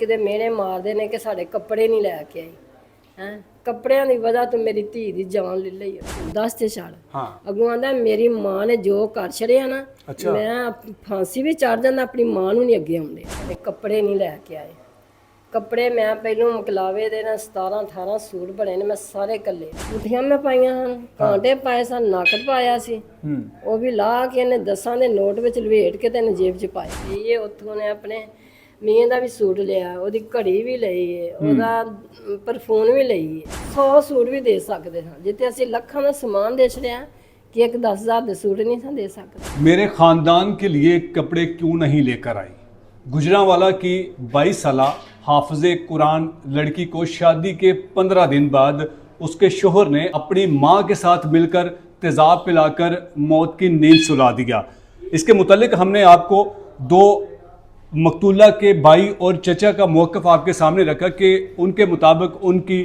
ਕਿਤੇ ਮਿਹਣੇ ਮਾਰਦੇ ਨੇ ਕਿ ਸਾਡੇ ਕੱਪੜੇ ਨਹੀਂ ਲੈ ਕੇ ਆਈ ਹੈ। ਕੱਪੜਿਆਂ ਦੀ ਵਜ੍ਹਾ ਤੋਂ ਮੇਰੀ ਧੀ ਦੀ ਜਾਨ ਲੈ ਲਈ। ਦੱਸ ਤੇ ਛੱਡ। ਅੱਗੋਂ ਆਂਦਾ ਮੇਰੀ ਮਾਂ ਨੇ ਜੋ ਕਰ ਛੜਿਆ ਨਾ, ਮੈਂ ਫਾਂਸੀ ਵੀ ਚੜ ਜਾਂਦਾ, ਆਪਣੀ ਮਾਂ ਨੂੰ ਨਹੀਂ ਅੱਗੇ ਆਉਂਦੇ। ਤੇ ਕੱਪੜੇ ਨਹੀਂ ਲੈ ਕੇ ਆਏ। ਕੱਪੜੇ ਮੈਂ ਪਹਿਲੋਂ ਮੁਕਲਾਵੇ ਦੇ ਨਾਲ 17 18 ਸੂਟ ਬਣੇ ਨੇ, ਮੈਂ ਸਾਰੇ ਕੱਲੇ। ਮੁੱਠੀਆਂ ਮੈਂ ਪਾਈਆਂ ਹਨ, ਕਾਂਟੇ ਪਾਏ ਸਨ, ਨੱਕ ਪਾਇਆ ਸੀ, ਉਹ ਵੀ ਲਾ ਕੇ ਇਹਨੇ 10 ਦੇ ਨੋਟ ਵਿੱਚ ਲਵੇਟ ਕੇ ਤੇ ਜੇਬ 'ਚ ਪਾਏ। ਇਹ ਉੱਥੋਂ ਨੇ ਆਪਣੇ ਮੀਆਂ ਦਾ ਵੀ ਸੂਟ ਲਿਆ, ਉਹਦੀ ਘੜੀ ਵੀ ਲਈ ਏ, ਉਹਦਾ ਪਰਫਿਊਮ ਵੀ ਲਈ ਏ। 100 ਸੂਟ ਵੀ ਦੇ ਸਕਦੇ ਹਾਂ, ਜਿੱਥੇ ਅਸੀਂ ਲੱਖਾਂ ਦਾ समान ਦੇ छड़िया कि एक 10,000 ਦੇ सूट नहीं था दे सकते। मेरे खानदान के लिए कपड़े क्यों नहीं लेकर आई। गुजरांवाला की 22 साल हाफिज़े कुरान लड़की को शादी के 15 दिन बाद उसके शोहर ने अपनी मां के साथ मिलकर तेज़ाब पिलाकर मौत की नींद सुला दिया। इसके मुतालिक हमने आपको दो मकतूला के भाई और चचा का मौक़िफ़ आपके सामने रखा कि उनके मुताबिक उनकी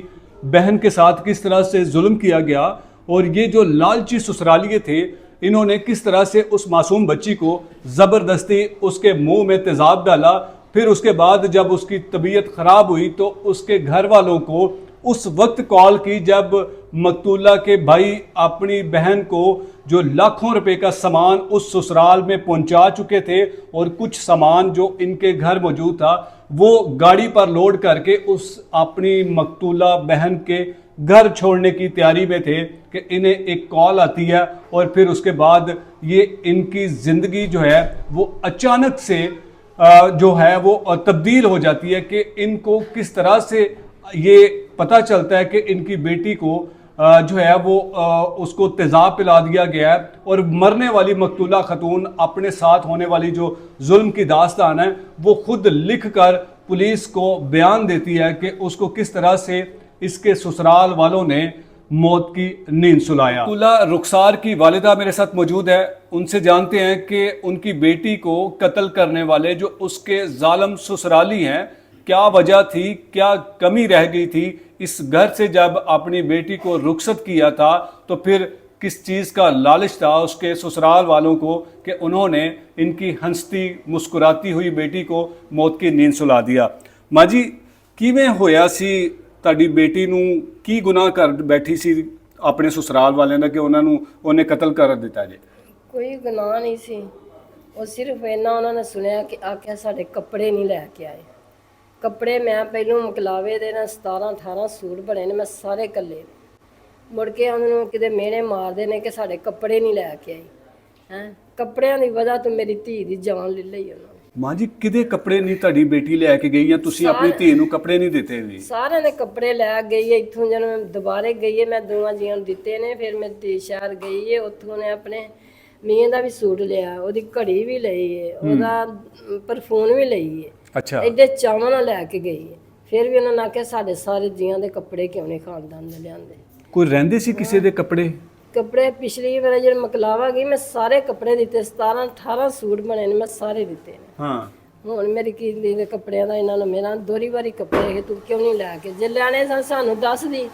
बहन के साथ किस तरह से जुल्म किया गया और ये जो लालची ससुरालिये थे इन्होंने किस तरह से उस मासूम बच्ची को ज़बरदस्ती उसके मुंह में तेज़ाब डाला। फिर उसके बाद जब उसकी तबीयत ख़राब हुई तो उसके घर वालों को उस वक्त कॉल की जब मकतूला के भाई अपनी बहन को जो लाखों रुपए का सामान उस ससुराल में पहुंचा चुके थे और कुछ सामान जो इनके घर मौजूद था वो गाड़ी पर लोड करके उस अपनी मकतूला बहन के घर छोड़ने की तैयारी में थे कि इन्हें एक कॉल आती है और फिर उसके बाद ये इनकी ज़िंदगी जो है वो अचानक से जो है वो तब्दील हो जाती है कि इनको किस तरह से ये पता चलता है कि इनकी बेटी को जो है वो उसको तेज़ाब पिला दिया गया है और मरने वाली मकतूला खतून अपने साथ होने वाली जो जुल्म की दास्तान है वो खुद लिख कर पुलिस को बयान देती है कि उसको किस तरह से इसके ससुराल वालों ने मौत की नींद सुलाया। मकतूला रुखसार की वालिदा मेरे साथ मौजूद है, उनसे जानते हैं कि उनकी बेटी को कत्ल करने वाले जो उसके जालिम ससुराली हैं क्या वजह थी, क्या कमी रह गई थी इस घर से जब अपनी बेटी को रुखसत किया था, तो फिर किस चीज़ का लालच था उसके ससुराल वालों को कि उन्होंने इनकी हंसती मुस्कुराती हुई बेटी को मौत की नींद सुला दिया। माँ जी किवें होया सी ਤੁਹਾਡੀ बेटी ਨੂੰ ਕੀ गुनाह कर बैठी सी अपने ससुराल वाले ਦਾ कि उन्होंने उन्हें कत्ल कर दिता जे। कोई गुनाह नहीं सी, ਉਹ ਸਿਰਫ ਇਹਨਾਂ ਉਹਨਾਂ ਨੇ ਸੁਣਿਆ ਕਿ ਆਖਿਆ ਸਾਡੇ ਕੱਪੜੇ ਨਹੀਂ ਲੈ ਕੇ ਆਏ। ਕੱਪੜੇ ਮੈਂ ਪਹਿਲੋਂ ਮੁਕਲਾਵੇ ਦੇ ਨਾਲ 17 18 ਸੂਟ ਬਣੇ ਨੇ, ਮੈਂ ਸਾਰੇ ਕੱਲੇ। ਮੁੜ ਕੇ ਉਹਨਾਂ ਨੂੰ ਕਿਤੇ ਮਿਹਣੇ ਮਾਰਦੇ ਨੇ ਕਿ ਸਾਡੇ ਕੱਪੜੇ ਨਹੀਂ ਲੈ ਕੇ ਆਈ ਹੈ। ਕੱਪੜਿਆਂ ਦੀ ਵਜ੍ਹਾ ਤੋਂ ਮੇਰੀ ਧੀ ਦੀ ਜਾਨ ਲੈ ਲਈ ਉਹਨਾਂ ਨੇ। ਮਾਂ ਜੀ ਕਿਹਦੇ ਕੱਪੜੇ ਨਹੀਂ ਤੁਹਾਡੀ ਬੇਟੀ ਲੈ ਕੇ ਗਈ ਜਾਂ ਤੁਸੀਂ ਆਪਣੀ ਧੀ ਨੂੰ ਕੱਪੜੇ ਨਹੀਂ ਦਿੱਤੇ ਵੀ? ਸਾਰਿਆਂ ਨੇ ਕੱਪੜੇ ਲੈ ਗਈ ਹੈ ਇੱਥੋਂ। ਜਦੋਂ ਮੈਂ ਦੁਬਾਰੇ ਗਈ ਹੈ ਮੈਂ ਦੋਵਾਂ ਜੀਆਂ ਨੂੰ ਦਿੱਤੇ ਨੇ। ਫਿਰ ਮੈਂ ਧੀ ਸ਼ਹਿਰ ਗਈ ਹੈ, ਉੱਥੋਂ ਨੇ ਆਪਣੇ ਮੀਆਂ ਦਾ ਵੀ ਸੂਟ ਲਿਆ, ਉਹਦੀ ਘੜੀ ਵੀ ਲਈ ਹੈ, ਉਹਦਾ ਪਰਫਿਊਮ ਵੀ ਲਈ ਹੈ। ਅੱਛਾ, ਐਡੇ ਚਾਵਾਂ ਨਾਲ ਲੈ ਕੇ ਗਈ ਹੈ। ਫਿਰ ਵੀ ਉਹਨਾਂ ਨੇ ਆਖਿਆ ਸਾਡੇ ਸਾਰੇ ਜੀਆਂ ਦੇ ਕੱਪੜੇ ਕਿਉਂ ਨਹੀਂ ਖਾਨਦਾਨ ਦੇ ਲਿਆਂਦੇ। ਕੋਈ ਰਹਿੰਦੇ ਸੀ ਕਿਸੇ ਦੇ ਕੱਪੜੇ? ਕੱਪੜੇ ਪਿਛਲੀ ਵਾਰ ਜਦੋਂ ਮਕਲਾਵਾ ਗਈ ਮੈਂ ਸਾਰੇ ਕੱਪੜੇ ਦਿੱਤੇ, 17 18 ਸੂਟ ਬਣੇ ਨੇ, ਮੈਂ ਸਾਰੇ ਦਿੱਤੇ ਨੇ। ਹਾਂ, ਹੁਣ ਮੇਰੀ ਕੀ ਦੇ ਕੱਪੜਿਆਂ ਦਾ ਇਹਨਾਂ ਨੂੰ ਮੇਰਾ ਦੋਹਰੀ ਵਾਰੀ ਕੱਪੜੇ ਹੈ, ਤੂੰ ਕਿਉਂ ਨਹੀਂ ਲੈ ਕੇ? ਜੇ ਲੈਣੇ ਸਨ ਸਾਨੂੰ ਦੱਸਦੀ,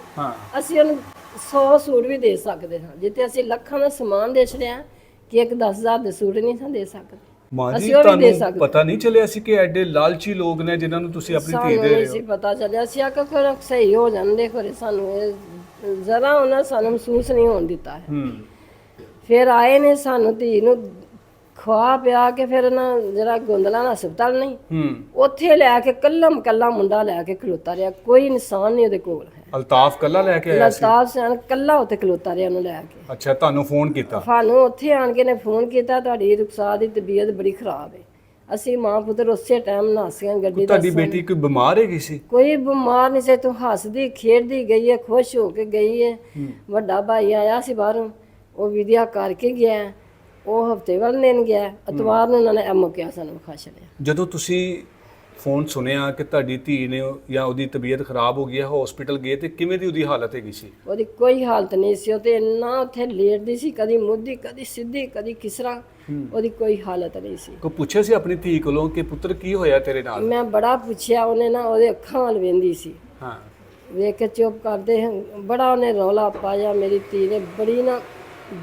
ਅਸੀਂ ਉਹਨੂੰ 100 ਸੂਟ ਵੀ ਦੇ ਸਕਦੇ ਹਾਂ, ਜਿੱਥੇ ਅਸੀਂ ਲੱਖਾਂ ਦਾ ਸਮਾਨ ਦੇ ਛੜਿਆ ਕਿ ਇੱਕ 10,000 ਦੇ ਸੂਟ ਨਹੀਂ ਸਾਂ ਦੇ ਸਕਦੇ। ਮਾਂ ਜੀ ਤੁਹਾਨੂੰ ਪਤਾ ਨਹੀਂ ਚੱਲਿਆ ਸੀ ਕਿ ਐਡੇ ਲਾਲਚੀ ਲੋਕ ਨੇ ਜਿਨ੍ਹਾਂ ਨੂੰ ਤੁਸੀਂ ਆਪਣੀ ਧੀ ਦੇ ਰਹੇ ਹੋ? ਸਾਨੂੰ ਪਤਾ ਚੱਲਿਆ ਸੀ ਕਿ ਫਿਰ ਸਹੀ ਹੋ ਜਾਂਦੇ, ਫਿਰ ਸਾਨੂੰ ਜ਼ਰਾ ਉਹਨਾਂ ਸਾਨੂੰ ਮਹਿਸੂਸ ਨਹੀਂ ਹੋਣ ਦਿੱਤਾ ਹੈ। ਫਿਰ ਆਏ ਨੇ ਸਾਨੂੰ ਧੀ ਨੂੰ ਖਵਾ ਪਿਆ ਕੇ ਫਿਰ ਨਾ ਜਿਹੜਾ ਗੋਂਦਲਾ ਦਾ ਹਸਪਤਾਲ ਨਹੀਂ ਉੱਥੇ ਲੈ ਕੇ ਕੱਲਾ ਮੁੰਡਾ ਲੈ ਕੇ ਖਲੋਤਾ ਰਿਹਾ, ਕੋਈ ਇਨਸਾਨ ਨਹੀਂ ਉਹਦੇ ਕੋਲ ਹੈ। ਅਲਤਾਫ ਕੱਲਾ ਲੈ ਕੇ ਆਇਆ ਸੀ? ਅਲਤਾਫ ਸਿਆਣ ਕੱਲਾ ਉੱਥੇ ਖਲੋਤਾ ਰਿਹਾ ਉਹਨੂੰ ਲੈ ਕੇ। ਅੱਛਾ, ਤੁਹਾਨੂੰ ਫੋਨ ਕੀਤਾ? ਸਾਨੂੰ ਉੱਥੇ ਆਣ ਕੇ ਨੇ ਫੋਨ ਕੀਤਾ, ਤੁਹਾਡੀ ਰੁਖਸਾਰ ਦੀ ਤਬੀਅਤ ਬੜੀ ਖਰਾਬ ਹੈ। ਅਸੀਂ ਮਾਂ ਪੁੱਤਰ ਉਸੇ ਟਾਈਮ ਨਹਾਸੀਆਂ ਗੱਡੀ। ਤੁਹਾਡੀ ਬੇਟੀ ਕੋਈ ਬਿਮਾਰ ਹੈਗੀ ਸੀ? ਕੋਈ ਬਿਮਾਰ ਨਹੀਂ ਸੀ, ਤੂੰ ਹੱਸਦੀ ਖੇਡਦੀ ਗਈ ਹੈ, ਖੁਸ਼ ਹੋ ਕੇ ਗਈ ਹੈ। ਵੱਡਾ ਭਾਈ ਆਇਆ ਸੀ ਬਾਹਰੋਂ, ਉਹ ਵਿਦਿਆ ਕਰਕੇ ਗਿਆ, ਉਹ ਹਫਤੇ ਵਾਲੇ ਦਿਨ ਗਿਆ, ਐਤਵਾਰ ਨੂੰ ਉਹਨਾਂ ਨੇ ਮੁੱਕਿਆ ਸਾਨੂੰ ਵਿਖਾ ਛੱਡਿਆ। ਜਦੋਂ ਤੁਸੀਂ ਫੋਨ ਸੁਣਿਆ ਕਿ ਤੁਹਾਡੀ ਧੀ ਨੇ ਜਾਂ ਉਹਦੀ ਤਬੀਅਤ ਖਰਾਬ ਹੋ ਗਈ ਹੈ, ਹਸਪੀਟਲ ਗਏ ਤੇ ਕਿਵੇਂ ਦੀ ਉਹਦੀ ਹਾਲਤ ਹੈਗੀ ਸੀ? ਉਹਦੀ ਕੋਈ ਹਾਲਤ ਨਹੀਂ ਸੀ, ਉਹ ਤੇ ਇੰਨਾ ਉੱਥੇ ਲੇਟਦੀ ਸੀ, ਕਦੀ ਮੁੱਧੀ ਕਦੀ ਸਿੱਧੀ ਕਦੀ ਕਿਸਰਾ, ਉਹਦੀ ਕੋਈ ਹਾਲਤ ਨਹੀਂ ਸੀ। ਕੋ ਪੁੱਛਿਆ ਸੀ ਆਪਣੀ ਧੀ ਕੋਲੋਂ ਕਿ ਪੁੱਤਰ ਕੀ ਹੋਇਆ ਤੇਰੇ ਨਾਲ? ਮੈਂ ਬੜਾ ਪੁੱਛਿਆ, ਉਹਨੇ ਨਾ ਉਹਦੇ ਅੱਖਾਂ ਵੱਲ ਵੇਂਦੀ ਸੀ। ਹਾਂ, ਵੇਖ ਕੇ ਚੁੱਪ ਕਰਦੇ, ਬੜਾ ਉਹਨੇ ਰੌਲਾ ਪਾਇਆ। ਮੇਰੀ ਧੀ ਨੇ ਬੜੀ ਨਾ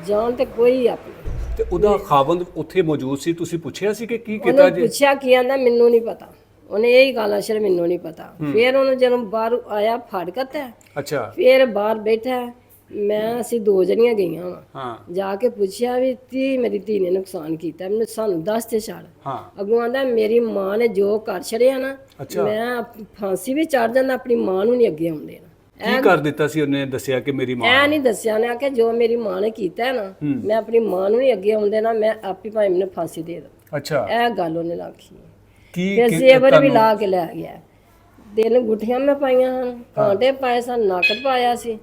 ਜਾਨ ਤੇ ਕੋਈ ਆਪਣੀ। ਤੇ ਉਹਦਾ ਖਾਵੰਦ ਉੱਥੇ ਮੌਜੂਦ ਸੀ, ਤੁਸੀਂ ਪੁੱਛਿਆ ਸੀ ਕਿ ਕੀ ਕੀਤਾ ਜੀ? ਪੁੱਛਿਆ ਕੀ ਆਂਦਾ ਮੈਨੂੰ ਨਹੀਂ ਪਤਾ, ਉਹਨੇ ਇਹੀ ਗੱਲ ਅਸ਼ਰ ਮੈਨੂੰ ਨਹੀਂ ਪਤਾ। ਫਿਰ ਉਹਨੂੰ ਜਦੋਂ ਬਾਹਰ ਆਇਆ ਫੜ ਕਰਤਾ, ਅੱਛਾ ਫਿਰ ਬਾਹਰ ਬੈਠਾ, ਅਸੀਂ 2 ਜਣੀਆਂ ਗਈਆਂ ਵਾ, ਹਾਂ ਜਾ ਕੇ ਪੁੱਛਿਆ ਵੀ ਮੇਰੀ ਧੀ ਨੇ ਨੁਕਸਾਨ ਕੀਤਾ, ਮੈਨੂੰ ਸਾਨੂੰ ਦੱਸ ਤੇ ਛੱਡ। ਹਾਂ ਅੱਗੋਂ ਆਂਦਾ ਮੇਰੀ ਮਾਂ ਨੇ ਜੋ ਕਰ ਛੜਿਆ ਨਾ, ਮੈਂ ਫਾਂਸੀ ਵੀ ਚੜ ਜਾਂਦਾ, ਆਪਣੀ ਮਾਂ ਨੂੰ ਨਹੀਂ ਅੱਗੇ ਆਉਂਦੇ ਨਾ। ਕੀ ਕਰ ਦਿੱਤਾ ਸੀ ਉਹਨੇ ਦੱਸਿਆ ਕਿ ਮੇਰੀ ਮਾਂ? ਐ ਨਹੀਂ ਦੱਸਿਆ, ਉਹਨੇ ਆਖਿਆ ਜੋ ਮੇਰੀ ਮਾਂ ਨੇ ਕੀਤਾ ਹੈ ਨਾ, ਮੈਂ ਆਪਣੀ ਮਾਂ ਨੂੰ ਨਹੀਂ ਅੱਗੇ ਆਉਂਦੇ ਨਾ, ਮੈਂ ਆਪੀ ਭਾਵੇਂ ਮੈਨੂੰ ਫਾਂਸੀ ਦੇ ਦਾਂ। ਅੱਛਾ ਇਹ ਗੱਲ ਉਹਨੇ ਆਖੀ। ਕੀ ਫਿਰ ਜ਼ੇਵਰ ਵੀ ਲਾ ਕੇ ਲੈ ਗਿਆ, 3 ਗੁੱਠੀਆਂ ਮੈਂ ਪਾਈਆਂ ਹਨ, ਕਾਂਟੇ ਪਾਏ ਸਨ, ਨੱਕ ਪਾਇਆ ਸੀ,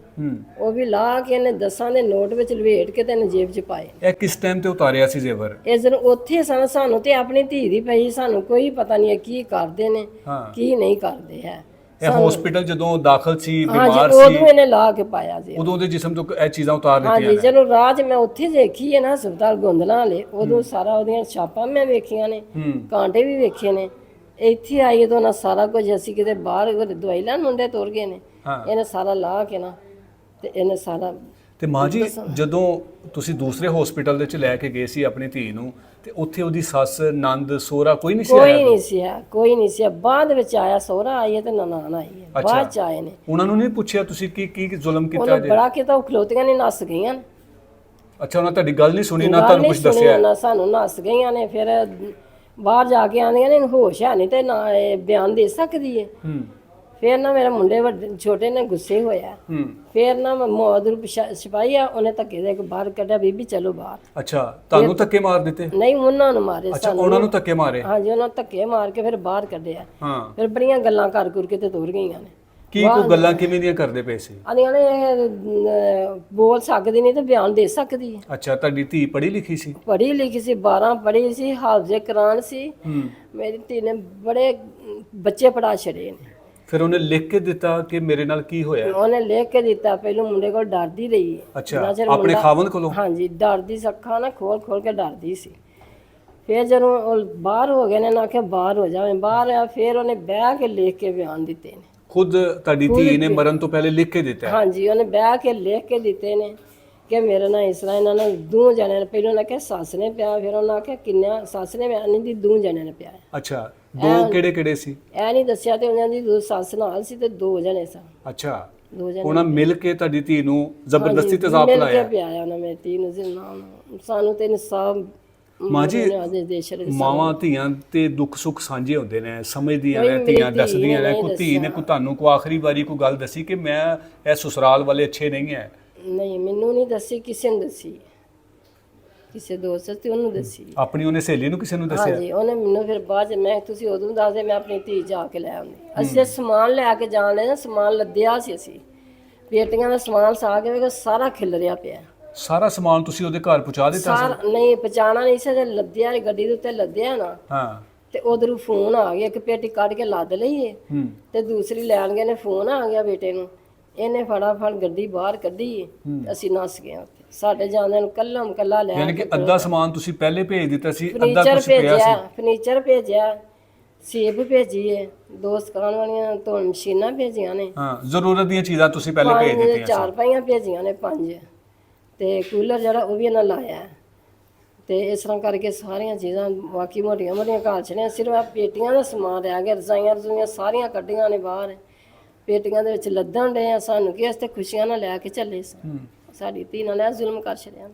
ਉਹ ਵੀ ਲਾ ਕੇ ਇਹਨੇ 10 ਦੇ ਨੋਟ ਵਿੱਚ ਲਵੇਟ ਕੇ ਤੈਨੂੰ ਜੇਬ 'ਚ ਪਾਏ। ਇਹ ਕਿਸ ਟਾਈਮ ਤੇ ਉਤਾਰਿਆ ਸੀ ਜ਼ੇਵਰ? ਇਸ ਦਿਨ ਉੱਥੇ ਸਨ, ਸਾਨੂੰ ਤੇ ਆਪਣੀ ਧੀ ਦੀ ਪਈ, ਸਾਨੂੰ ਕੋਈ ਪਤਾ ਨਹੀਂ ਹੈ ਕੀ ਕਰਦੇ ਨੇ ਕੀ ਨਹੀਂ ਕਰਦੇ ਹੈ। ਇਹ ਹਸਪੀਟਲ ਜਦੋਂ ਦਾਖਲ ਸੀ, ਹਾਂਜੀ ਬਿਮਾਰ ਸੀ, ਉਦੋਂ ਇਹਨੇ ਲਾ ਕੇ ਪਾਇਆ ਜੀ। ਉਦੋਂ ਦੇ ਜਿਸਮ ਤੋਂ ਇਹ ਚੀਜ਼ਾਂ ਉਤਾਰ ਦਿੱਤੀਆਂ ਹਾਂਜੀ ਨੇ? ਜਦੋਂ ਰਾਜ ਮੈਂ ਉੱਥੇ ਦੇਖੀ ਹੈ ਨਾ ਹਸਪਤਾਲ ਗੋਂਦਲਾਂ ਵਾਲੇ, ਉਦੋਂ ਸਾਰਾ ਉਹਦੀਆਂ ਛਾਪਾਂ ਮੈਂ ਵੇਖੀਆਂ ਨੇ, ਕਾਂਟੇ ਵੀ ਵੇਖੇ ਨੇ। ਇੱਥੇ ਆਈ ਤਾਂ ਨਾ ਸਾਰਾ ਕੁਝ, ਅਸੀਂ ਕਿਤੇ ਬਾਹਰ ਦਵਾਈ ਲੈਣ ਮੁੰਡੇ ਤੁਰ ਗਏ ਨੇ, ਇਹਨੇ ਸਾਰਾ ਲਾ ਕੇ ਨਾ ਤੇ ਇਹਨੇ ਸਾਰਾ। ਤੇ ਮਾਂ ਜੀ ਜਦੋਂ ਤੁਸੀਂ ਦੂਸਰੇ ਹਸਪੀਟਲ ਦੇ ਵਿੱਚ ਲੈ ਕੇ ਗਏ ਸੀ ਆਪਣੀ ਧੀ ਨੂੰ, ਤੇ ਉੱਥੇ ਉਹਦੀ ਸੱਸ, ਨੰਦ, ਸਹੁਰਾ ਕੋਈ ਨਹੀਂ ਸੀ ਆਇਆ? ਕੋਈ ਨਹੀਂ ਸੀ, ਕੋਈ ਨਹੀਂ ਸੀ। ਬਾਅਦ ਵਿੱਚ ਆਇਆ, ਸਹੁਰਾ ਆਈ ਹੈ ਤੇ ਨਨਾਣ ਆਈ ਹੈ, ਬਾਅਦ ਚ ਆਏ ਨੇ। ਉਹਨਾਂ ਨੂੰ ਨਹੀਂ ਪੁੱਛਿਆ ਤੁਸੀਂ ਕੀ ਕੀ ਜ਼ੁਲਮ ਕੀਤਾ ਉਹਨੇ ਜੇ? ਬੜਾ ਕੀਤਾ, ਉਹ ਖਲੋਤੀਆਂ ਨੇ ਨੱਸ ਗਈਆਂ ਨੇ। ਅੱਛਾ, ਉਹਨਾਂ ਤੁਹਾਡੀ ਗੱਲ ਨਹੀਂ ਸੁਣੀ ਨਾ ਤੁਹਾਨੂੰ ਕੁਝ ਦੱਸਿਆ? ਨਾ ਸਾਨੂੰ ਨੱਸ ਗਈਆਂ ਨੇ। ਫਿਰ ਬਾਹਰ ਜਾ ਕੇ ਆਂਦੀਆਂ ਨੇ ਹੋਸ਼ ਹੈ ਨਹੀਂ ਤੇ ਨਾ ਇਹ ਬਿਆਨ ਦੇ ਸਕਦੀ ਹੈ। ਫਿਰ ਨਾ ਮੇਰੇ ਮੁੰਡੇ ਛੋਟੇ ਨੇ ਗੁੱਸੇ ਹੋਇਆ, ਫਿਰ ਨਾ ਮੌਦਰੂ ਸਿਪਾਹੀ ਆ, ਉਹਨੇ ਧੱਕੇ ਦੇ ਕੇ ਬਾਹਰ ਕੱਢਿਆ, ਬੀਬੀ ਚਲੋ ਬਾਹਰ। ਅੱਛਾ, ਤੁਹਾਨੂੰ ਧੱਕੇ ਮਾਰ ਦਿੱਤੇ? ਨਹੀਂ, ਉਹਨਾਂ ਨੂੰ ਮਾਰੇ। ਅੱਛਾ, ਉਹਨਾਂ ਨੂੰ ਧੱਕੇ ਮਾਰੇ? ਹਾਂਜੀ, ਉਹਨਾਂ ਧੱਕੇ ਮਾਰ ਕੇ ਫਿਰ ਬਾਹਰ ਕੱਢਿਆ। ਹਾਂ, ਫਿਰ ਬੜੀਆਂ ਗੱਲਾਂ ਕਰ ਕੇ ਤੇ ਤੁਰ ਗਈਆਂ ਨੇ। ਕੀ ਕੋਈ ਗੱਲਾਂ ਕਿਵੇਂ ਦੀਆਂ ਕਰਦੇ ਪਏ ਸੀ? ਆਂਦੀਆਂ ਨੇ ਬੋਲ ਸਕਦੀ ਨਹੀਂ ਤੇ ਬਿਆਨ ਦੇ ਸਕਦੀ ਹੈ। ਅੱਛਾ, ਤੁਹਾਡੀ ਧੀ ਪੜ੍ਹੀ ਲਿਖੀ ਸੀ? ਪੜ੍ਹੀ ਲਿਖੀ ਸੀ, 12 ਪੜ੍ਹੀ ਸੀ, ਹਾਫਜ਼ੇ ਕੁਰਾਨ ਸੀ। ਮੇਰੀ ਧੀ ਨੇ ਬੜੇ ਬੱਚੇ ਪੜਾ ਛੜੇ ਨੇ। ਫਿਰ ਉਹਨੇ ਲਿਖ ਕੇ ਦਿੱਤਾ ਕਿ ਮੇਰੇ ਨਾਲ ਕੀ ਹੋਇਆ? ਉਹਨੇ ਲਿਖ ਕੇ ਦਿੱਤਾ, ਪਹਿਲਾਂ ਮੁੰਡੇ ਕੋਲ ਡਰਦੀ ਰਹੀ ਹੈ। ਅੱਛਾ, ਆਪਣੇ ਖਾਵੰਦ ਕੋਲੋਂ? ਹਾਂਜੀ, ਡਰਦੀ, ਅੱਖਾਂ ਨਾ ਖੋਲ ਕੇ ਡਰਦੀ ਸੀ। ਫਿਰ ਜਦੋਂ ਉਹ ਬਾਹਰ ਹੋ ਗਏ ਨੇ ਨਾ ਕਿ ਬਾਹਰ ਹੋ ਜਾਵੇ, ਬਾਹਰ ਆ, ਫਿਰ ਉਹਨੇ ਬਹਿ ਕੇ ਲਿਖ ਕੇ ਬਿਆਨ ਦਿੱਤੇ ਨੇ। ਖੁਦ ਤੁਹਾਡੀ ਧੀ ਨੇ ਮਰਨ ਤੋਂ ਪਹਿਲੇ ਲਿਖ ਕੇ ਦਿੱਤਾ? ਹਾਂਜੀ, ਉਹਨੇ ਬਹਿ ਕੇ ਲਿਖ ਕੇ ਦਿੱਤੇ ਨੇ ਕਿ ਮੇਰੇ ਨਾਲ ਇਸ ਤਰ੍ਹਾਂ ਇਹਨਾਂ ਨੇ 2 ਜਣਿਆਂ ਨੇ, ਪਹਿਲਾਂ ਉਹਨਾਂ ਕਿਹਾ ਸੱਸ ਨੇ ਪਿਆ, ਫਿਰ ਉਹਨਾਂ ਆਖਿਆ ਕਿੰਨਾ ਸੱਸ ਨੇ ਬਿਆਨ ਨਹੀਂ ਦੀ, 2 ਜਣਿਆਂ ਨੇ ਪਿਆ। ਅੱਛਾ, 2 ਕਿਹੜੇ ਸੀ? ਇਹ ਨਹੀਂ ਦੱਸਿਆ, ਤੇ ਉਹਨਾਂ ਦੀ 2 ਸੱਸ ਨਾਲ ਸੀ ਤੇ 2 ਜਣੇ ਸਨ। ਅੱਛਾ, 2 ਜਣੇ ਉਹਨਾਂ ਮਿਲ ਕੇ ਤੁਹਾਡੀ ਧੀ ਨੂੰ ਜ਼ਬਰਦਸਤੀ ਤੇਜ਼ਾਬ ਮਿਲ ਲਾਇਆ? ਕੇ ਪਿਆਇਆ ਉਹਨਾਂ ਮੇਰੀ ਧੀ ਨੂੰ ਜਿੰਨਾ। ਸਾਨੂੰ ਤੇ ਇਨਸਾਫ ਮਾਂ ਜੀ, ਮਾਵਾਂ ਧੀਆਂ ਤੇ ਦੁੱਖ ਸੁੱਖ ਸਾਂਝੇ ਹੁੰਦੇ ਨੇ, ਸਮਝਦੀਆਂ ਨੇ, ਧੀਆਂ ਦੱਸਦੀਆਂ ਨੇ। ਕੋਈ ਧੀ ਨੇ ਕੋਈ ਤੁਹਾਨੂੰ ਕੋਈ ਆਖਰੀ ਵਾਰੀ ਕੋਈ ਗੱਲ ਦੱਸੀ ਕਿ ਮੈਂ ਇਹ ਸਸੁਰਾਲ ਵਾਲੇ ਅੱਛੇ ਨਹੀਂ ਹੈ? ਨਹੀਂ, ਮੈਨੂੰ ਨਹੀਂ ਦੱਸੀ, ਕਿਸੇ ਨੇ ਦੱਸੀ, ਕਿਸੇ ਦੋਸਤ ਤੇ ਉਹਨੂੰ ਦੱਸੀ। ਆਪਣੀ ਉਹਨੇ ਸਹੇਲੀ ਨੂੰ ਕਿਸੇ ਨੂੰ ਦੱਸਿਆ? ਹਾਂਜੀ, ਉਹਨੇ ਮੈਨੂੰ ਫਿਰ ਬਾਅਦ ਮੈਂ, ਤੁਸੀਂ ਉਦੋਂ ਦੱਸਦੇ, ਮੈਂ ਆਪਣੀ ਧੀ ਜਾ ਕੇ ਲੈ ਆਉਂਦੀ। ਅਸੀਂ ਸਮਾਨ ਲੈ ਕੇ ਜਾਣ ਲੈ, ਸਮਾਨ ਲੱਦਿਆ ਸੀ, ਅਸੀਂ ਪੇਟੀਆਂ ਦਾ ਸਮਾਨ ਸਾ ਕੇ ਵੇਖੋ ਸਾਰਾ ਖਿਲਰਿਆ ਪਿਆ। ਸਾਰਾ ਸਮਾਨ ਤੁਸੀਂ ਉਹਦੇ ਘਰ ਪਹੁੰਚਾ ਦਿੱਤਾ ਸੀ? ਨਹੀਂ, ਪਹੁੰਚਾਣਾ ਨਹੀਂ ਸੀ, ਤੇ ਲੱਦਿਆ, ਗੱਡੀ ਦੇ ਉੱਤੇ ਲੱਦਿਆ ਨਾ। ਹਾਂ, ਤੇ ਉਧਰੋਂ ਫੋਨ ਆ ਗਿਆ, ਇੱਕ ਪੇਟੀ ਕੱਢ ਕੇ ਲੱਦ ਲਈਏ ਤੇ ਦੂਸਰੀ ਲੈਣ ਗਏ ਨੇ, ਫੋਨ ਆ ਗਿਆ ਬੇਟੇ ਨੂੰ, ਇਹਨੇ ਫਟਾਫਟ ਗੱਡੀ ਬਾਹਰ ਕੱਢੀ, ਅਸੀਂ ਨੱਸ ਗਏ ਉੱਥੇ। ਸਾਡੇ ਜਾਂਦੇ ਨੂੰ ਕੱਲਾ ਲੈ, ਯਾਨੀ ਕਿ ਅੱਧਾ ਸਮਾਨ ਤੁਸੀਂ ਪਹਿਲੇ ਭੇਜ ਦਿੱਤਾ ਸੀ, ਅੱਧਾ ਕੁਝ ਪਿਆ ਸੀ? ਫਰਨੀਚਰ ਭੇਜਿਆ, ਸੇਬ ਭੇਜੀਏ, 2 ਸਕਾਨ ਵਾਲੀਆਂ ਧੋਣ ਮਸ਼ੀਨਾਂ ਭੇਜੀਆਂ ਨੇ। ਹਾਂ, ਜ਼ਰੂਰਤ ਦੀਆਂ ਚੀਜ਼ਾਂ ਤੁਸੀਂ ਪਹਿਲੇ ਭੇਜ ਦਿੱਤੀਆਂ? 4 ਪਾਈਆਂ ਭੇਜੀਆਂ ਨੇ, 5, ਤੇ ਕੂਲਰ ਜਿਹੜਾ ਉਹ ਵੀ ਇਹਨਾਂ ਲਾਇਆ। ਤੇ ਇਸ ਤਰ੍ਹਾਂ ਕਰਕੇ ਸਾਰੀਆਂ ਚੀਜ਼ਾਂ ਬਾਕੀ ਮੋਟੀਆਂ ਘਰ ਛੜੀਆਂ, ਸਿਰਫ ਪੇਟੀਆਂ ਦਾ ਸਮਾਨ ਰਹਿ ਗਿਆ। ਰਜ਼ਾਈਆਂ ਸਾਰੀਆਂ ਕੱਢੀਆਂ ਨੇ ਬਾਹਰ, ਪੇਟੀਆਂ ਦੇ ਵਿੱਚ ਲੱਦਣ ਡਏ ਆ। ਸਾਨੂੰ ਕੀ ਅਸੀਂ ਖੁਸ਼ੀਆਂ ਨਾਲ ਲੈ ਕੇ ਚੱਲੇ ਸਾਂ, ਸਾਡੀ ਧੀ ਨਾਲ ਇਹ ਜ਼ੁਲਮ ਕਰ ਛੜਿਆ।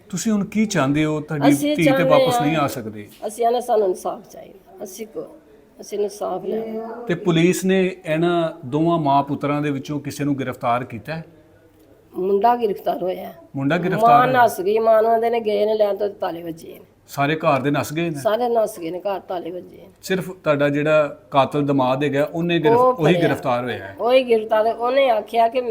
ਤੁਸੀਂ ਹੁਣ ਕੀ ਚਾਹੁੰਦੇ ਹੋ? ਤੁਹਾਡੀ ਧੀ ਤੇ ਵਾਪਸ ਨਹੀਂ ਆ ਸਕਦੀ? ਅਸੀਂ ਆਨੇ ਸਾਨੂੰ ਇਨਸਾਫ ਚਾਹੀਦਾ, ਅਸੀਂ ਇਨਸਾਫ ਲੈ। ਤੇ ਪੁਲਿਸ ਨੇ ਇਹਨਾਂ ਦੋਵਾਂ ਮਾਂ ਪੁੱਤਰਾਂ ਦੇ ਵਿੱਚੋਂ ਕਿਸੇ ਨੂੰ ਗ੍ਰਿਫਤਾਰ ਕੀਤਾ ਹੈ? ਮੁੰਡਾ ਗ੍ਰਿਫਤਾਰ ਹੋਇਆ। ਮੁੰਡਾ ਗ੍ਰਿਫਤਾਰ? ਮਾਂ ਨੱਸ ਗਈ, ਮਾਂ ਨੂੰ ਆਂਦੇ ਨੇ ਗਏ ਨੇ ਲੈਣ ਤੋਂ ਤਾਲੇ ਵੱਜੇ ਨੇ। ਸਾਰੇ ਘਰ ਦੇ ਨੱਸ ਗਏ ਨੇ? ਸਾਰੇ ਨੱਸ ਗਏ ਨੇ, ਘਰ ਤਾਲੇ ਵੱਜੇ ਨੇ। ਸਿਰਫ ਤੁਹਾਡਾ ਜਿਹੜਾ ਕਾਤਲ ਦਮਾਦ ਹੈਗਾ ਉਹੀ ਗ੍ਰਿਫਤਾਰ ਹੋਇਆ ਹੈ? ਉਹੀ ਗ੍ਰਿਫਤਾਰ। ਉਹਨੇ ਆਖਿਆ ਕਿ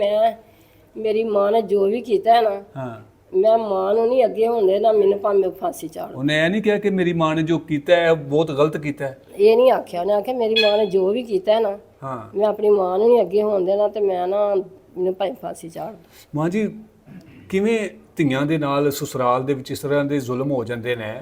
ਮੇਰੀ ਮਾਂ ਨੇ ਜੋ ਵੀ ਕੀਤਾ ਹੈ ਨਾ, ਹਾਂ, ਮੈਂ ਮਾਂ ਨੂੰ ਨਹੀਂ ਅੱਗੇ ਹੁੰਦੇ ਨਾ, ਮੈਨੂੰ ਭਾਵੇਂ ਫਾਂਸੀ ਚਾੜ। ਉਹਨੇ ਇਹ ਨਹੀਂ ਕਿਹਾ ਕਿ ਮੇਰੀ ਮਾਂ ਨੇ ਜੋ ਕੀਤਾ ਹੈ ਬਹੁਤ ਗਲਤ ਕੀਤਾ ਹੈ? ਇਹ ਨਹੀਂ ਆਖਿਆ। ਉਹਨੇ ਆਖਿਆ ਮੇਰੀ ਮਾਂ ਨੇ ਜੋ ਵੀ ਕੀਤਾ ਹੈ ਨਾ, ਹਾਂ, ਮੈਂ ਆਪਣੀ ਮਾਂ ਨੂੰ ਨਹੀਂ ਅੱਗੇ ਹੋਣ ਦੇਣਾ, ਤੇ ਮੈਂ ਨਾ ਮੈਨੂੰ ਭਾਵੇਂ ਫਾਂਸੀ ਚਾੜ। ਮਾਂ ਜੀ, ਕਿਵੇਂ ਧੀਆਂ ਦੇ ਨਾਲ ਸਸੁਰਾਲ ਦੇ ਵਿੱਚ ਇਸ ਤਰ੍ਹਾਂ ਦੇ ਜ਼ੁਲਮ ਹੋ ਜਾਂਦੇ ਨੇ?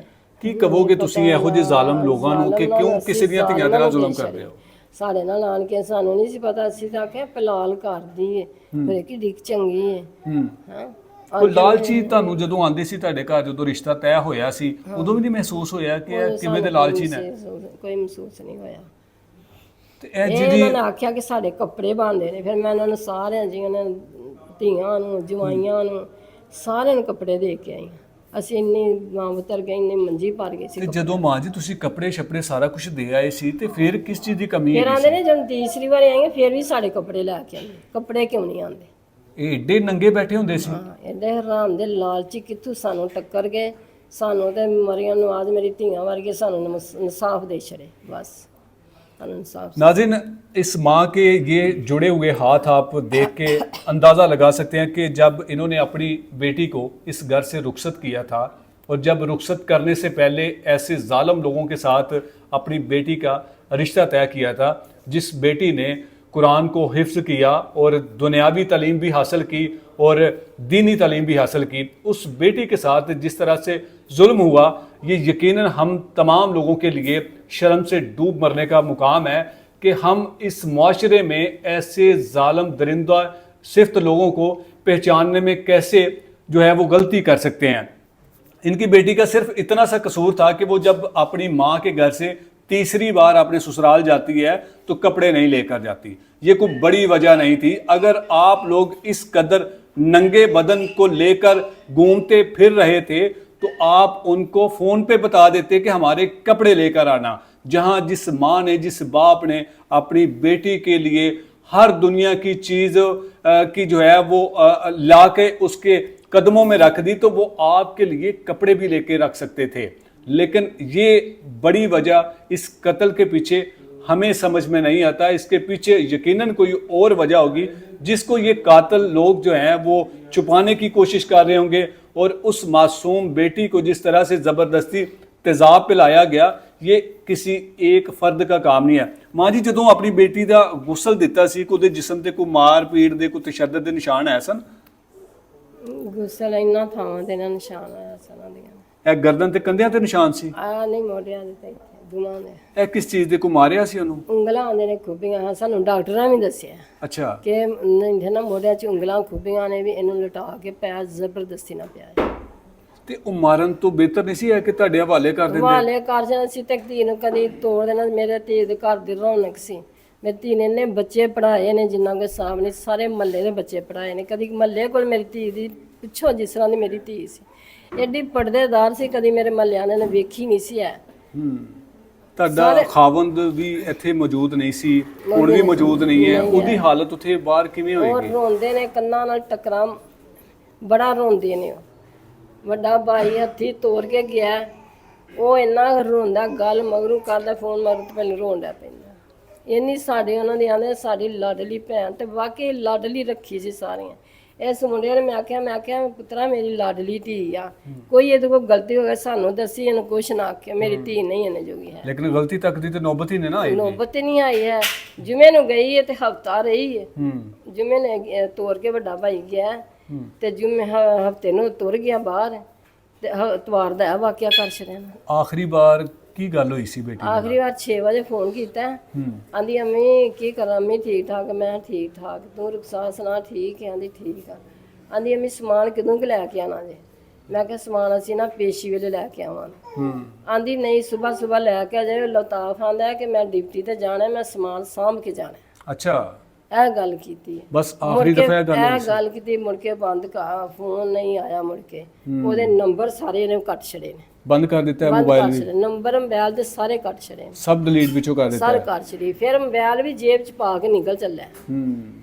ਕੀ ਕਹੋਗੇ ਤੁਸੀਂ ਇਹੋ ਜਿਹੇ ਜ਼ਾਲਮ ਲੋਕਾਂ ਨੂੰ ਕਿ ਕਿਉਂ ਕਿਸੇ ਦੀਆਂ ਧੀਆਂ ਦੇ ਨਾਲ ਜ਼ੁਲਮ ਕਰਦੇ ਹੋ? ਸਾਡੇ ਨਾਲ ਆਣ ਕੇ ਸਾਨੂੰ ਨਹੀਂ ਸੀ ਪਤਾ, ਅਸੀਂ ਤਾਂ ਆਖਿਆ ਪਲਾਲ ਕਰਦੀ ਏ, ਫਿਰ ਕਿ ਦਿਖ ਚੰਗੀ ਏ। ਹਾਂ, ਕੋਈ ਲਾਲਚੀ ਤੁਹਾਨੂੰ ਜਦੋਂ ਆਂਦੇ ਸੀ ਤੁਹਾਡੇ ਘਰ, ਜਦੋਂ ਰਿਸ਼ਤਾ ਤੈਅ ਹੋਇਆ ਸੀ, ਉਦੋਂ ਵੀ ਨਹੀਂ ਮਹਿਸੂਸ ਹੋਇਆ ਕਿ ਇਹ ਕਿਵੇਂ ਦੇ ਲਾਲਚੀ ਨੇ? ਕੋਈ ਮਹਿਸੂਸ ਨਹੀਂ ਹੋਇਆ। ਤੇ ਇਹ ਇਹ ਜਿਹੜੀ ਇਹਨਾਂ ਨੇ ਆਖਿਆ ਕਿ ਸਾਡੇ ਕੱਪੜੇ ਬਣਦੇ ਨੇ। ਫਿਰ ਮੈਂ ਉਹਨਾਂ ਨੂੰ ਸਾਰਿਆਂ ਜੀਆਂ ਨੇ, ਧੀਆਂ ਨੂੰ, ਜਵਾਈਆਂ ਨੂੰ, ਸਾਰਿਆਂ ਨੂੰ ਕੱਪੜੇ ਦੇ ਕੇ ਆਈ। ਅਸੀਂ ਇੰਨੀ ਮਾਂ ਉਤਰ ਗਏ, ਇੰਨੀ ਮੰਜੀ ਭਰ ਗਈ ਸੀ। ਤੇ ਜਦੋਂ ਮਾਂ ਜੀ ਤੁਸੀਂ ਕੱਪੜੇ ਛੱਪੜੇ ਸਾਰਾ ਕੁਝ ਦੇ ਆਏ ਸੀ ਤੇ ਫਿਰ ਕਿਸ ਚੀਜ਼ ਦੀ ਕਮੀ ਫਿਰ ਹੈ? ਆਂਦੇ ਨੇ ਜਦੋਂ ਤੀਸਰੀ ਵਾਰ ਆਏਗੇ ਫਿਰ ਵੀ ਸਾਡੇ ਕੱਪੜੇ ਲੈ ਕੇ ਆਉਂਦੇ। ਕੱਪੜੇ ਕਿਉਂ ਨਹੀਂ ਆਉਂਦੇ? ਇਹ ਏਡੇ ਨੰਗੇ ਬੈਠੇ ਹੁੰਦੇ ਸੀ? ਹਾਂ, ਐਡੇ ਹਰਾਮ ਦੇ ਲਾਲਚੀ ਕਿੱਥੋਂ ਸਾਨੂੰ ਟੱਕਰ ਗਏ। ਸਾਨੂੰ ਤੇ ਮਰੀਆਂ ਨੂੰ ਆਜ ਮੇਰੀ ਧੀਆਂ ਵਰਗੇ ਸਾਨੂੰ ਇਨਸਾਫ ਦੇ ਛੜੇ बस। नाज़रीन, इस माँ के ये जुड़े हुए हाथ आप देख के अंदाज़ा लगा सकते हैं कि जब इन्होंने अपनी बेटी को इस घर से रुखसत किया था और जब रुखसत करने से पहले ऐसे ज़ालिम लोगों के साथ अपनी बेटी का रिश्ता तय किया था, जिस बेटी ने कुरान को हिफ्ज़ किया और दुनियावी तालीम भी हासिल की और दीनी तालीम भी हासिल की, उस बेटी के साथ जिस तरह से जुल्म हुआ, ये यकीनन हम तमाम लोगों के लिए शर्म से डूब मरने का मुकाम है कि हम इस माशरे में ऐसे ज़ालिम दरिंदा सिफ्त लोगों को पहचानने में कैसे जो है वो गलती कर सकते हैं। इनकी बेटी का सिर्फ इतना सा कसूर था कि वो जब अपनी माँ के घर से तीसरी बार अपने ससुराल जाती है तो कपड़े नहीं लेकर जाती। ये कोई बड़ी वजह नहीं थी। अगर आप लोग इस कदर नंगे बदन को लेकर घूमते फिर रहे थे तो आप उनको फ़ोन पे बता देते कि हमारे कपड़े लेकर आना। जहाँ जिस माँ ने, जिस बाप ने अपनी बेटी के लिए हर दुनिया की चीज़ की जो है वो ला के उसके कदमों में रख दी, तो वो आपके लिए कपड़े भी लेके रख सकते थे। लेकिन ये बड़ी वजह इस कत्ल के पीछे हमें समझ में नहीं आता। इसके पीछे यकीनन कोई और वजह होगी जिसको ये कातिल लोग जो हैं वो छुपाने की कोशिश कर रहे होंगे। और उस मासूम बेटी को जिस तरह से ज़बरदस्ती तेज़ाब पिलाया गया, ये किसी एक फर्द का काम नहीं है। माँ जी, ਜਦੋਂ ਆਪਣੀ ਬੇਟੀ ਦਾ ਗੁਸਲ ਦਿੱਤਾ ਸੀ, ਉਹਦੇ ਜਿਸਮ ਤੇ ਕੋਈ ਮਾਰ ਪੀੜ ਦੇ, ਕੋਈ ਤਸ਼ੱਦਦ ਦੇ ਨਿਸ਼ਾਨ ਆਏ ਸਨ? ਗੁਸਲ ਇੰਨਾ ਥਾਵਾਂ ਤੇ ਨਾ ਨਿਸ਼ਾਨ ਆਇਆ ਸਨਾਂ ਦੀਆਂ। ਇਹ ਗਰਦਨ ਤੇ ਕੰਧਿਆਂ ਤੇ ਨਿਸ਼ਾਨ ਸੀ? ਆ ਨਹੀਂ, ਮੋਢਿਆਂ ਦੇ ਤੇ ਦੋਵਾਂ ਦੇ। ਇਹ ਕਿਸ ਚੀਜ਼ ਦੇ, ਕੋਈ ਮਾਰਿਆ ਸੀ ਉਹਨੂੰ? ਉਂਗਲਾਂ ਆਉਂਦੇ ਨੇ ਖੁੱਬੀਆਂ। ਹਾਂ, ਸਾਨੂੰ ਡਾਕਟਰਾਂ ਵੀ ਦੱਸਿਆ ਅੱਛਾ ਕਿ ਨਹੀਂ ਨਾ, ਮੋਢਿਆਂ 'ਚ ਉਂਗਲਾਂ ਖੁੱਬੀਆਂ ਨੇ ਵੀ, ਇਹਨੂੰ ਲਟਾ ਕੇ ਪੈਰ ਜ਼ਬਰਦਸਤੀ ਨਾਲ ਪਿਆ। ਤੇ ਉਹ ਮਾਰਨ ਤੋਂ ਬਿਹਤਰ ਨਹੀਂ ਸੀ ਹੈ ਕਿ ਤੁਹਾਡੇ ਹਵਾਲੇ ਕਰ ਦਿੰਦੇ? ਹਵਾਲੇ ਕਰ ਜਾਣਾ ਸੀ ਤੇ ਧੀ ਨੂੰ ਕਦੀ ਤੋੜ ਦੇਣਾ। ਮੇਰੇ ਧੀ ਦੇ ਘਰ ਦੀ ਰੌਣਕ ਸੀ। ਮੇਰੀ ਧੀ ਨੇ ਇੰਨੇ ਬੱਚੇ ਪੜ੍ਹਾਏ ਨੇ ਜਿੰਨਾ ਕੋਈ ਹਿਸਾਬ ਨਹੀਂ। ਸਾਰੇ ਮਹੱਲੇ ਦੇ ਬੱਚੇ ਪੜ੍ਹਾਏ ਨੇ। ਕਦੀ ਮਹੱਲੇ ਕੋਲ ਮੇਰੀ ਧੀ ਦੀ ਪਿੱਛੋਂ ਜਿਸ ਤਰ੍ਹਾਂ ਦੀ ਮੇਰੀ ਧੀ ਸੀ, ਐਡੀ ਪਰਦੇਦਾਰ ਸੀ, ਕਦੀ ਮੇਰੇ ਮਹੱਲਿਆਂ ਨੇ ਵੇਖੀ ਨਹੀਂ ਸੀ। ਤੁਹਾਡਾ ਖਾਵੰਦ ਵੀ ਇੱਥੇ ਮੌਜੂਦ ਨਹੀਂ ਸੀ, ਹੁਣ ਵੀ ਮੌਜੂਦ ਨਹੀਂ ਹੈ। ਉਹਦੀ ਹਾਲਤ ਉੱਥੇ ਬਾਹਰ ਕਿਵੇਂ ਉਹ ਹੋਏਗੀ? ਰੋਂਦੇ ਨੇ, ਕੰਨਾਂ ਨਾਲ ਟਕਰਾਂ, ਬੜਾ ਰੋਂਦੇ ਨੇ। ਉਹ ਵੱਡਾ ਭਾਈ ਹੱਥੀ ਤੋੜ ਕੇ ਗਿਆ, ਉਹ ਇੰਨਾ ਰੋਂਦਾ, ਗੱਲ ਮਗਰੂ ਕਰਦਾ, ਫੋਨ ਮਗਰ ਤੋਂ ਪਹਿਲਾਂ ਰੋਂਦਾ ਪੈਂਦਾ। ਇੰਨੀ ਸਾਡੇ ਉਹਨਾਂ ਦੇ ਆਂਦੇ ਸਾਡੀ ਲਾਡਲੀ ਭੈਣ, ਤੇ ਵਾਕਈ ਲਾਡਲੀ ਰੱਖੀ ਸੀ ਸਾਰੀਆਂ। ਇਸ ਮੁੰਡੇ ਨੇ ਮੈਂ ਆਖਿਆ ਪੁੱਤਰਾ ਮੇਰੀ ਲਾਡਲੀ ਧੀ ਆ, ਕੋਈ ਇਹਦੇ ਕੋਲ ਗਲਤੀ ਹੋ ਗਈ ਸਾਨੂੰ ਦੱਸੀ, ਇਹਨੂੰ ਕੁਛ ਨਾ ਆਖਿਆ, ਮੇਰੀ ਧੀ ਨਹੀਂ ਇਹਨੇ ਜੋਗੀ ਹੈ। ਲੇਕਿਨ ਗਲਤੀ ਤੱਕ ਦੀ ਤੇ ਨੌਬਤ ਹੀ ਨਾ ਆਈ। ਨੌਬਤ ਨਹੀਂ ਆਈ ਹੈ। ਜੁਮੇ ਨੂੰ ਗਈ ਹੈ ਤੇ ਹਫਤਾ ਰਹੀ ਹੈ। ਜੁਮੇ ਨੇ ਤੋੜ ਕੇ ਵੱਡਾ ਭਾਈ ਗਿਆ ਤੇ ਜੁਮੇ ਹਫਤੇ ਨੂੰ ਤੁਰ ਗਿਆ ਬਾਹਰ, ਤੇ ਇਤਵਾਰ ਦਾ ਇਹ ਵਾਕਿਆ ਕਰ ਛੜਿਆ। ਆਖਰੀ ਵਾਰ ਕੀ ਗੱਲ ਹੋਈ ਸੀ ਬੇਟੀ ਨਾਲ? ਆਖਰੀ ਵਾਰ 6 ਵਜੇ ਫੋਨ ਕੀਤਾ। ਆਂਦੀ ਅੰਮੀ ਕੀ ਕਰਾਂ, ਅੰਮੀ ਠੀਕ ਠਾਕ? ਮੈਂ ਠੀਕ ਠਾਕ। ਤੂੰ ਰੁਖਸਾਰ ਸੁਣਾ? ਠੀਕ ਹੈ। ਆਂਦੀ ਠੀਕ ਆ। ਆਂਦੀ ਅੰਮੀ ਸਮਾਨ ਕਿਦੋਂ ਕਿ ਲੈ ਕੇ ਆਣਾ ਜੇ? ਮੈਂ ਕਿਹਾ ਸਮਾਨ ਅਸੀਂ ਨਾ ਪੇਸ਼ੀ ਵੇਲੇ ਲੈ ਕੇ ਆਵਾਂਗੇ। ਆਂਦੀ ਨਹੀਂ, ਸੁਬਹ ਲੈ ਕੇ ਆ ਜਾਏ। ਲਤਾਫ ਆਂਦਾ ਕਿ ਮੈਂ ਡਿਊਟੀ ਤੇ ਜਾਣਾ, ਮੈਂ ਸਮਾਨ ਸਾਂਭ ਕੇ ਜਾਣਾ। ਅੱਛਾ, ਇਹ ਗੱਲ ਕੀਤੀ। ਬਸ ਆਖਰੀ ਦਫਾ ਇਹ ਗੱਲ ਕੀਤੀ। ਮੁੜ ਕੇ ਬੰਦ ਕਰ, ਫੋਨ ਨਹੀਂ ਆਇਆ। ਮੁੜ ਕੇ ਉਹਦੇ ਨੰਬਰ ਸਾਰੇ ਨੇ ਕੱਟ ਛੜੇ ਨੇ, ਬੰਦ ਕਰ ਦਿੱਤਾ। ਮੋਬਾਈਲ ਵੀ, ਨੰਬਰ ਮੋਬਾਈਲ ਦੇ ਸਾਰੇ ਕੱਟ ਛੜੇ, ਸਭ ਡਿਲੀਟ ਵਿੱਚੋਂ ਕਰ ਦਿੱਤਾ, ਸਾਰੇ ਕੱਟ ਛੜੀ। ਫਿਰ ਮੋਬਾਈਲ ਵੀ ਜੇਬ 'ਚ ਪਾ ਕੇ ਨਿਕਲ ਚੱਲਿਆ।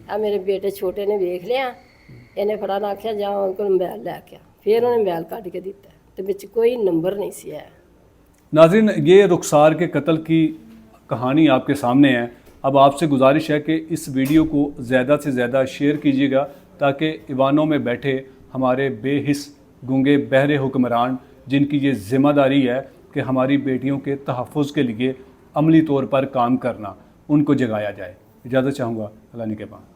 ਆ ਮੇਰੇ ਬੇਟੇ ਛੋਟੇ ਨੇ ਵੇਖ ਲਿਆ, ਇਹਨੇ ਫੜਾਣਾ ਆਖਿਆ ਜਾ ਉਹਦੇ ਕੋਲ ਮੋਬਾਈਲ ਲੈ ਕੇ ਆ। ਫਿਰ ਉਹਨੇ ਮੋਬਾਈਲ ਕੱਢ ਕੇ ਦਿੱਤਾ ਤੇ ਵਿੱਚ ਕੋਈ ਨੰਬਰ नहीं सी है। नाज़रीन, ये रुखसार के कत्ल की कहानी आपके सामने है। अब आपसे गुजारिश है कि इस वीडियो को ज़्यादा से ज़्यादा शेयर कीजिएगा ताकि ईवानों में बैठे हमारे बेहिस गूंगे बहरे हुक्मरान, जिनकी ये ज़िम्मेदारी है कि हमारी बेटियों के तहफ़्फ़ुज़ के लिए अमली तौर पर काम करना, उनको जगाया जाए। इजाज़त चाहूँगा। अल्लाह ने के पास।